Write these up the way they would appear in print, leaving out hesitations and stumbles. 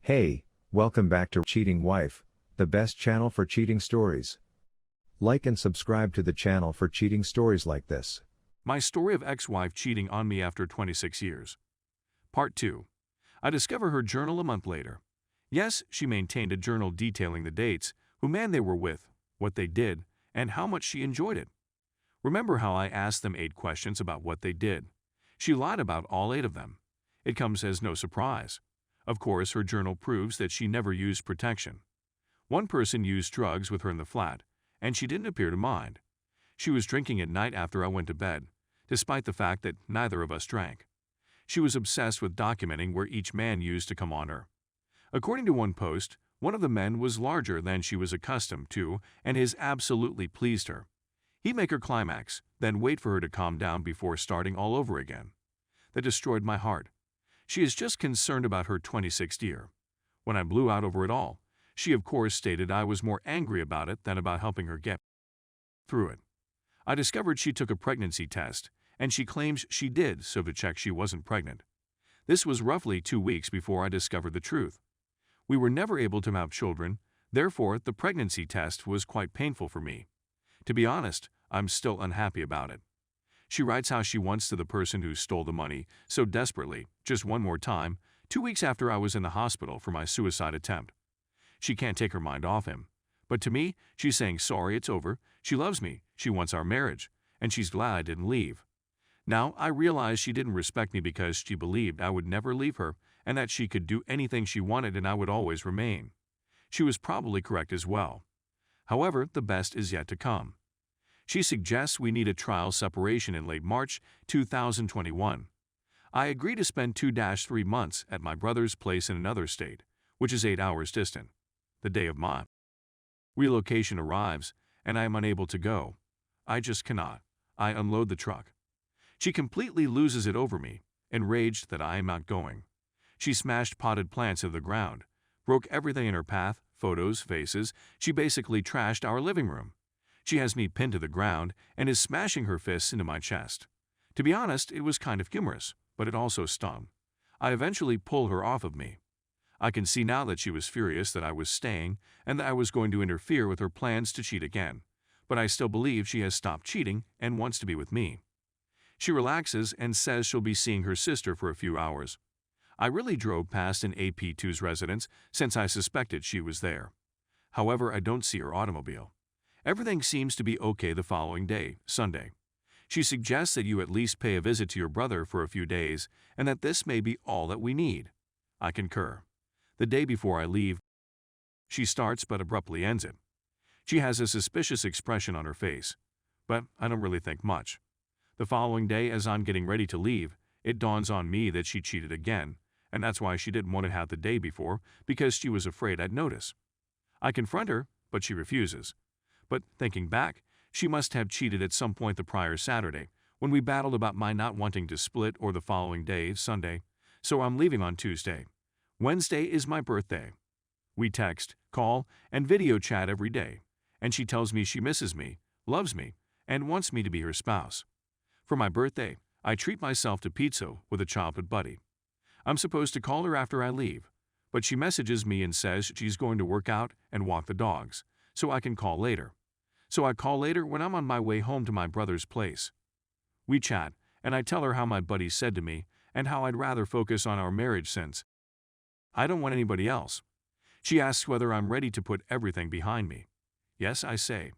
Hey, welcome back to Cheating Wife, the best channel for cheating stories. Like and subscribe to the channel for cheating stories like this. My story of ex-wife cheating on me after 26 years. Part 2. I discover her journal a month later. Yes, she maintained a journal detailing the dates, who man they were with, what they did, and how much she enjoyed it. Remember how I asked them 8 questions about what they did? She lied about all 8 of them. It comes as no surprise. Of course, her journal proves that she never used protection. One person used drugs with her in the flat, and she didn't appear to mind. She was drinking at night after I went to bed, despite the fact that neither of us drank. She was obsessed with documenting where each man used to come on her. According to one post, one of the men was larger than she was accustomed to, and his absolutely pleased her. He'd make her climax, then wait for her to calm down before starting all over again. That destroyed my heart. She is just concerned about her 26th year. When I blew out over it all, she of course stated I was more angry about it than about helping her get through it. I discovered she took a pregnancy test, and she claims she did so to check she wasn't pregnant. This was roughly 2 weeks before I discovered the truth. We were never able to have children, therefore the pregnancy test was quite painful for me. To be honest, I'm still unhappy about it. She writes how she wants to the person who stole the money so desperately, just one more time, 2 weeks after I was in the hospital for my suicide attempt. She can't take her mind off him. But to me, she's saying sorry, it's over, she loves me, she wants our marriage, and she's glad I didn't leave. Now, I realize she didn't respect me because she believed I would never leave her and that she could do anything she wanted and I would always remain. She was probably correct as well. However, the best is yet to come. She suggests we need a trial separation in late March 2021. I agree to spend 2-3 months at my brother's place in another state, which is 8 hours distant. The day of my relocation arrives, and I am unable to go. I just cannot. I unload the truck. She completely loses it over me, enraged that I am not going. She smashed potted plants into the ground, broke everything in her path, photos, faces. She basically trashed our living room. She has me pinned to the ground and is smashing her fists into my chest. To be honest, it was kind of humorous, but it also stung. I eventually pull her off of me. I can see now that she was furious that I was staying and that I was going to interfere with her plans to cheat again, but I still believe she has stopped cheating and wants to be with me. She relaxes and says she'll be seeing her sister for a few hours. I really drove past an AP2's residence since I suspected she was there. However, I don't see her automobile. Everything seems to be okay the following day, Sunday. She suggests that you at least pay a visit to your brother for a few days and that this may be all that we need. I concur. The day before I leave, she starts but abruptly ends it. She has a suspicious expression on her face, but I don't really think much. The following day, as I'm getting ready to leave, it dawns on me that she cheated again, and that's why she didn't want to have the day before, because she was afraid I'd notice. I confront her, but she refuses. But thinking back, she must have cheated at some point the prior Saturday, when we battled about my not wanting to split, or the following day, Sunday, so I'm leaving on Tuesday. Wednesday is my birthday. We text, call, and video chat every day, and she tells me she misses me, loves me, and wants me to be her spouse. For my birthday, I treat myself to pizza with a childhood buddy. I'm supposed to call her after I leave, but she messages me and says she's going to work out and walk the dogs, so I can call later. So I call later when I'm on my way home to my brother's place. We chat, and I tell her how my buddy said to me and how I'd rather focus on our marriage since I don't want anybody else. She asks whether I'm ready to put everything behind me. Yes, I say.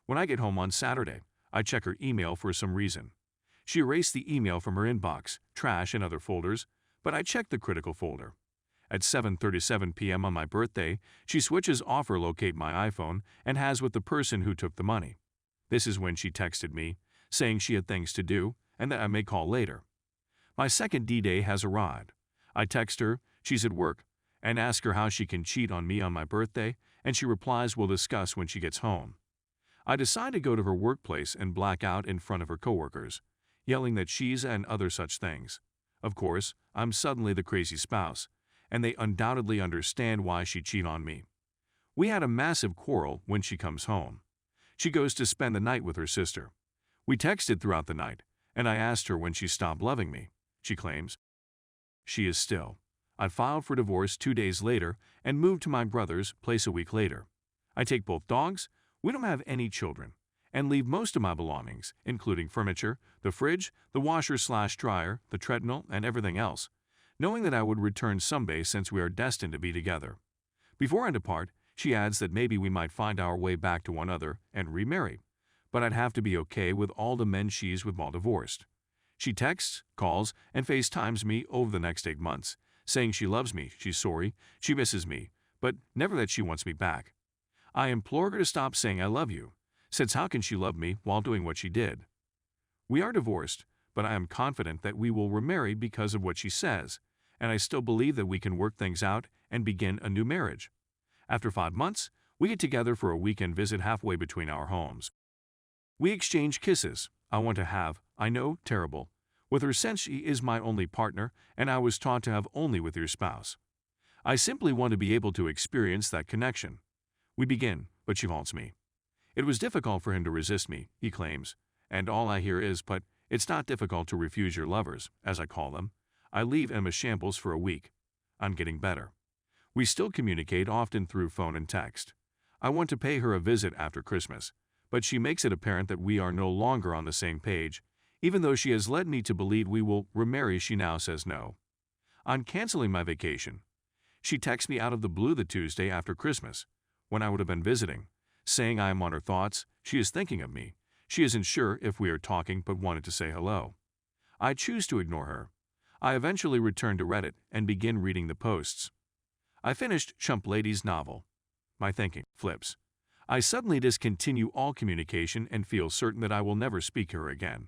When I get home on Saturday, I check her email for some reason. She erased the email from her inbox, trash, and other folders, but I checked the critical folder. At 7:37 p.m. on my birthday, she switches off her locate my iPhone and has with the person who took the money. This is when she texted me, saying she had things to do and that I may call later. My second D-Day has arrived. I text her, she's at work, and ask her how she can cheat on me on my birthday, and she replies we'll discuss when she gets home. I decide to go to her workplace and black out in front of her coworkers, yelling that she's and other such things. Of course, I'm suddenly the crazy spouse, and they undoubtedly understand why she cheated on me. We had a massive quarrel when she comes home. She goes to spend the night with her sister. We texted throughout the night, and I asked her when she stopped loving me. She claims she is still. I filed for divorce 2 days later and moved to my brother's place a week later. I take both dogs, we don't have any children, and leave most of my belongings, including furniture, the fridge, the washer/dryer, the treadmill, and everything else, knowing that I would return someday since we are destined to be together. Before I depart, she adds that maybe we might find our way back to one another and remarry, but I'd have to be okay with all the men she's with while divorced. She texts, calls, and FaceTimes me over the next 8 months, saying she loves me, she's sorry, she misses me, but never that she wants me back. I implore her to stop saying I love you, since how can she love me while doing what she did? We are divorced, but I am confident that we will remarry because of what she says, and I still believe that we can work things out and begin a new marriage. After 5 months, we get together for a weekend visit halfway between our homes. We exchange kisses. I want to have, I know, terrible, with her since she is my only partner and I was taught to have only with your spouse. I simply want to be able to experience that connection. We begin, but she haunts me. It was difficult for him to resist me, he claims, and all I hear is, but it's not difficult to refuse your lovers, as I call them. I leave him a shambles for a week. I'm getting better. We still communicate often through phone and text. I want to pay her a visit after Christmas, but she makes it apparent that we are no longer on the same page. Even though she has led me to believe we will remarry, she now says no. I'm canceling my vacation. She texts me out of the blue the Tuesday after Christmas, when I would have been visiting, saying I am on her thoughts, she is thinking of me. She isn't sure if we are talking but wanted to say hello. I choose to ignore her. I eventually return to Reddit and begin reading the posts. I finished Chump Lady's novel. My thinking flips. I suddenly discontinue all communication and feel certain that I will never speak to her again.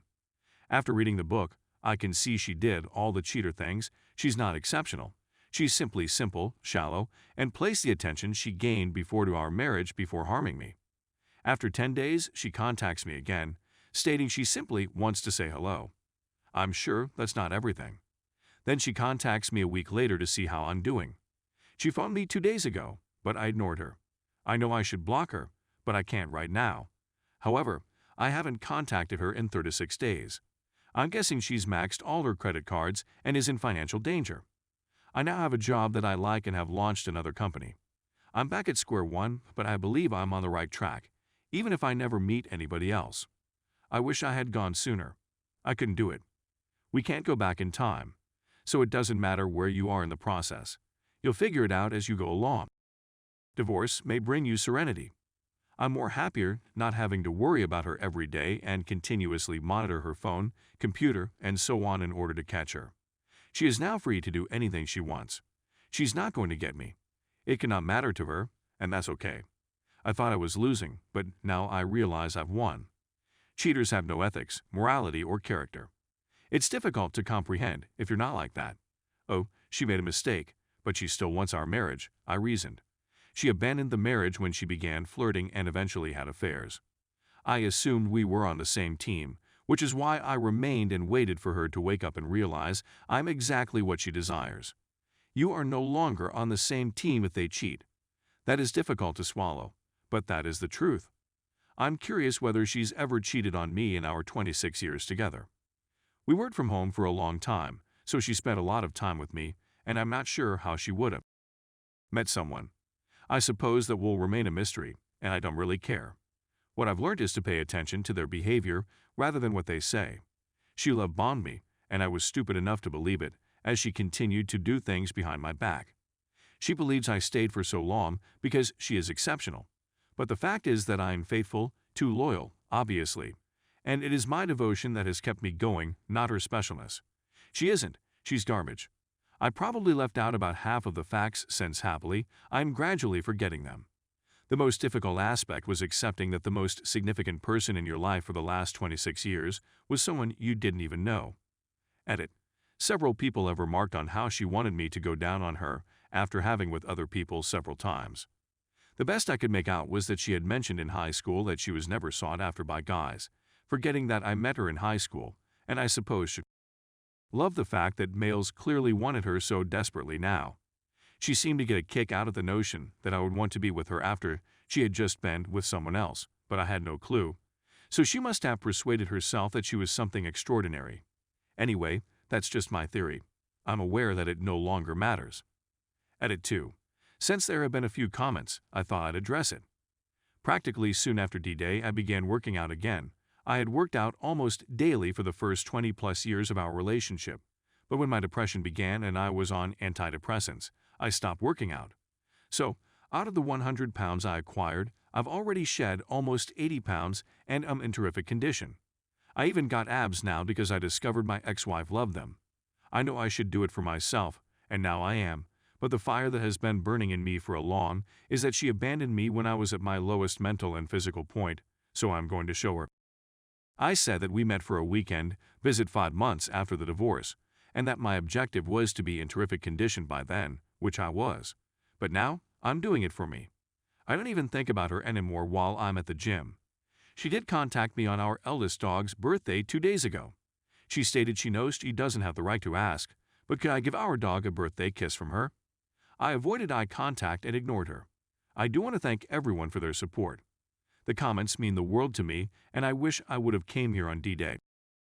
After reading the book, I can see she did all the cheater things. She's not exceptional. She's simply simple, shallow, and placed the attention she gained before to our marriage before harming me. After 10 days, she contacts me again, stating she simply wants to say hello. I'm sure that's not everything. Then she contacts me a week later to see how I'm doing. She phoned me 2 days ago, but I ignored her. I know I should block her, but I can't right now. However, I haven't contacted her in 36 days. I'm guessing she's maxed all her credit cards and is in financial danger. I now have a job that I like and have launched another company. I'm back at square one, but I believe I'm on the right track, even if I never meet anybody else. I wish I had gone sooner. I couldn't do it. We can't go back in time, so it doesn't matter where you are in the process. You'll figure it out as you go along. Divorce may bring you serenity. I'm more happier not having to worry about her every day and continuously monitor her phone, computer, and so on in order to catch her. She is now free to do anything she wants. She's not going to get me. It cannot matter to her, and that's okay. I thought I was losing, but now I realize I've won. Cheaters have no ethics, morality, or character. It's difficult to comprehend if you're not like that. Oh, she made a mistake, but she still wants our marriage, I reasoned. She abandoned the marriage when she began flirting and eventually had affairs. I assumed we were on the same team, which is why I remained and waited for her to wake up and realize I'm exactly what she desires. You are no longer on the same team if they cheat. That is difficult to swallow, but that is the truth. I'm curious whether she's ever cheated on me in our 26 years together. We worked from home for a long time, so she spent a lot of time with me, and I'm not sure how she would have met someone. I suppose that will remain a mystery, and I don't really care. What I've learned is to pay attention to their behavior rather than what they say. She love-bombed me, and I was stupid enough to believe it, as she continued to do things behind my back. She believes I stayed for so long because she is exceptional. But the fact is that I am faithful, too loyal, obviously, and it is my devotion that has kept me going, not her specialness. She isn't. She's garbage. I probably left out about half of the facts since happily, I am gradually forgetting them. The most difficult aspect was accepting that the most significant person in your life for the last 26 years was someone you didn't even know. Edit. Several people have remarked on how she wanted me to go down on her after having with other people several times. The best I could make out was that she had mentioned in high school that she was never sought after by guys, forgetting that I met her in high school, and I suppose she loved the fact that males clearly wanted her so desperately now. She seemed to get a kick out of the notion that I would want to be with her after she had just been with someone else, but I had no clue. So she must have persuaded herself that she was something extraordinary. Anyway, that's just my theory. I'm aware that it no longer matters. Edit 2. Since there have been a few comments, I thought I'd address it. Practically soon after D-Day, I began working out again. I had worked out almost daily for the first 20-plus years of our relationship. But when my depression began and I was on antidepressants, I stopped working out. So, out of the 100 pounds I acquired, I've already shed almost 80 pounds and am in terrific condition. I even got abs now because I discovered my ex-wife loved them. I know I should do it for myself, and now I am, but the fire that has been burning in me for a long is that she abandoned me when I was at my lowest mental and physical point, so I'm going to show her. I said that we met for a weekend, visit 5 months after the divorce, and that my objective was to be in terrific condition by then, which I was. But now, I'm doing it for me. I don't even think about her anymore while I'm at the gym. She did contact me on our eldest dog's birthday 2 days ago. She stated she knows she doesn't have the right to ask, but could I give our dog a birthday kiss from her? I avoided eye contact and ignored her. I do want to thank everyone for their support. The comments mean the world to me, and I wish I would have came here on D-Day.